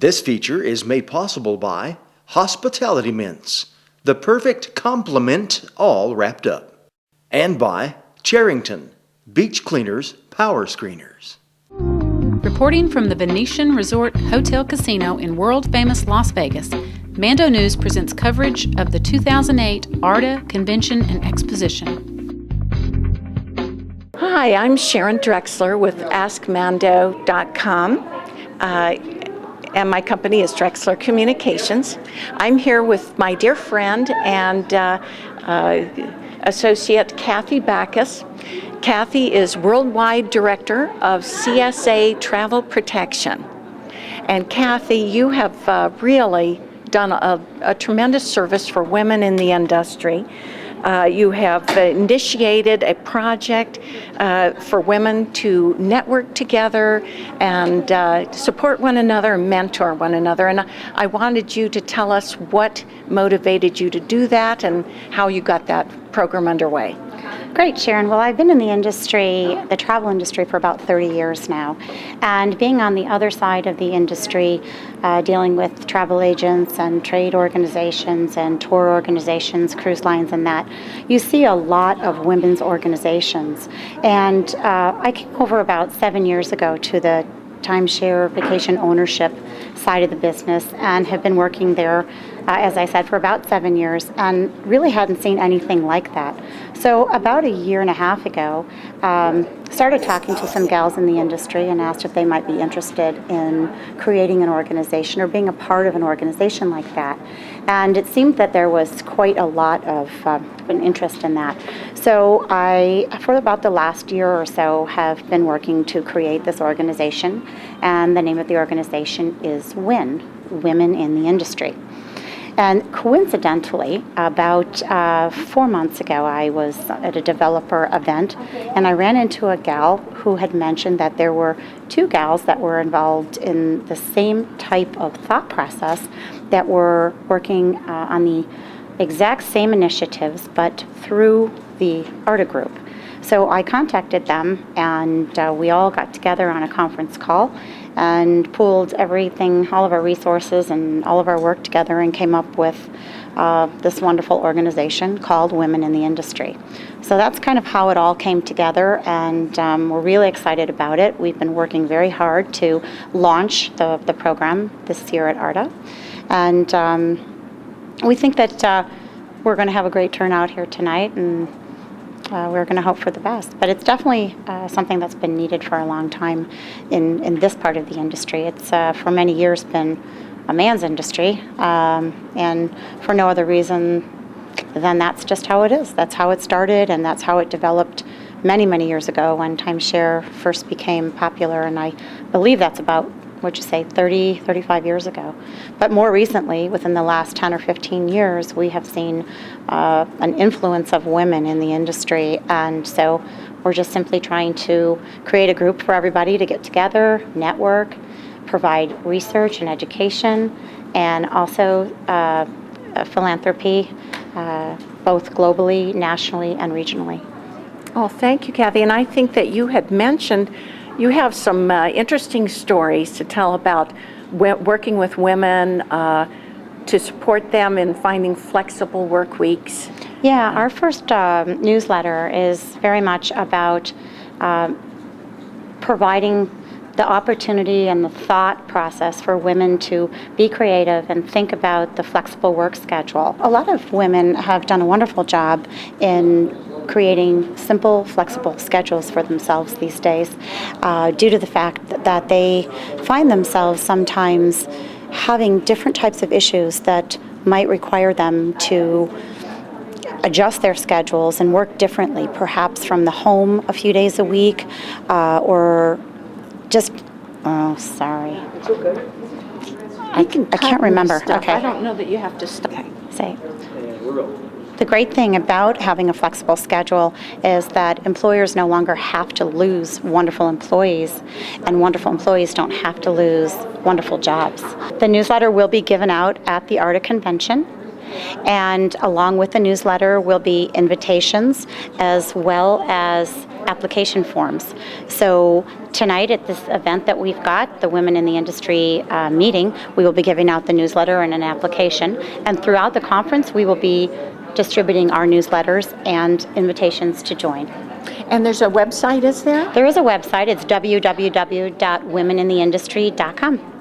This feature is made possible by Hospitality Mints, the perfect complement all wrapped up, and by Charrington, Beach Cleaners Power Screeners. Reporting from the Venetian Resort Hotel Casino in world-famous Las Vegas, Mando News presents coverage of the 2008 ARDA Convention and Exposition. Hi, I'm Sharon Drexler with AskMando.com, and my company is Drexler Communications. I'm here with my dear friend and associate Cathy Backus. Cathy is Worldwide Director of CSA Travel Protection. And Cathy, you have really done a tremendous service for women in the industry. You have initiated a project for women to network together and support one another, mentor one another. And I wanted you to tell us what motivated you to do that and how you got that program underway. Great, Sharon. Well, I've been in the industry, the travel industry, for about 30 years now. And being on the other side of the industry, dealing with travel agents and trade organizations and tour organizations, cruise lines and that, you see a lot of women's organizations. And I came over about 7 years ago to the timeshare vacation ownership side of the business and have been working there, as I said, for about 7 years and really hadn't seen anything like that. So about a year and a half ago, started talking to some gals in the industry and asked if they might be interested in creating an organization or being a part of an organization like that. And it seemed that there was quite a lot of an interest in that. So I, for about the last year or so, have been working to create this organization. And the name of the organization is WIN, Women in the Industry. And coincidentally, about 4 months ago, I was at a developer event, and I ran into a gal who had mentioned that there were two gals that were involved in the same type of thought process that were working on the exact same initiatives, but through the ARDA group. So I contacted them, and we all got together on a conference call and pooled everything, all of our resources and all of our work together, and came up with this wonderful organization called Women in the Industry. So that's kind of how it all came together, and we're really excited about it. We've been working very hard to launch the program this year at ARDA, and we think that we're going to have a great turnout here tonight, and we're going to hope for the best. But it's definitely something that's been needed for a long time in this part of the industry. It's for many years been a man's industry, and for no other reason than that's just how it is. That's how it started, and that's how it developed many, many years ago when timeshare first became popular. And I believe that's about, 35 years ago. But more recently, within the last 10 or 15 years, we have seen an influence of women in the industry. And so we're just simply trying to create a group for everybody to get together, network, provide research and education, and also philanthropy, both globally, nationally, and regionally. Oh, thank you, Cathy. And I think that you had mentioned you have some interesting stories to tell about working with women to support them in finding flexible work weeks. Yeah, our first newsletter is very much about providing the opportunity and the thought process for women to be creative and think about the flexible work schedule. A lot of women have done a wonderful job in creating simple, flexible schedules for themselves these days due to the fact that they find themselves sometimes having different types of issues that might require them to adjust their schedules and work differently, perhaps from the home a few days a week, or just, sorry. It's okay. I can't remember. Okay. I don't know that you have to stop. Okay, say. The great thing about having a flexible schedule is that employers no longer have to lose wonderful employees, and wonderful employees don't have to lose wonderful jobs. The newsletter will be given out at the ARDA convention, And along with the newsletter will be invitations as well as application forms. So tonight at this event that we've got, the Women in the Industry meeting, we will be giving out the newsletter and an application. And throughout the conference, we will be distributing our newsletters and invitations to join. And there's a website, is there? There is a website. It's www.womenintheindustry.com.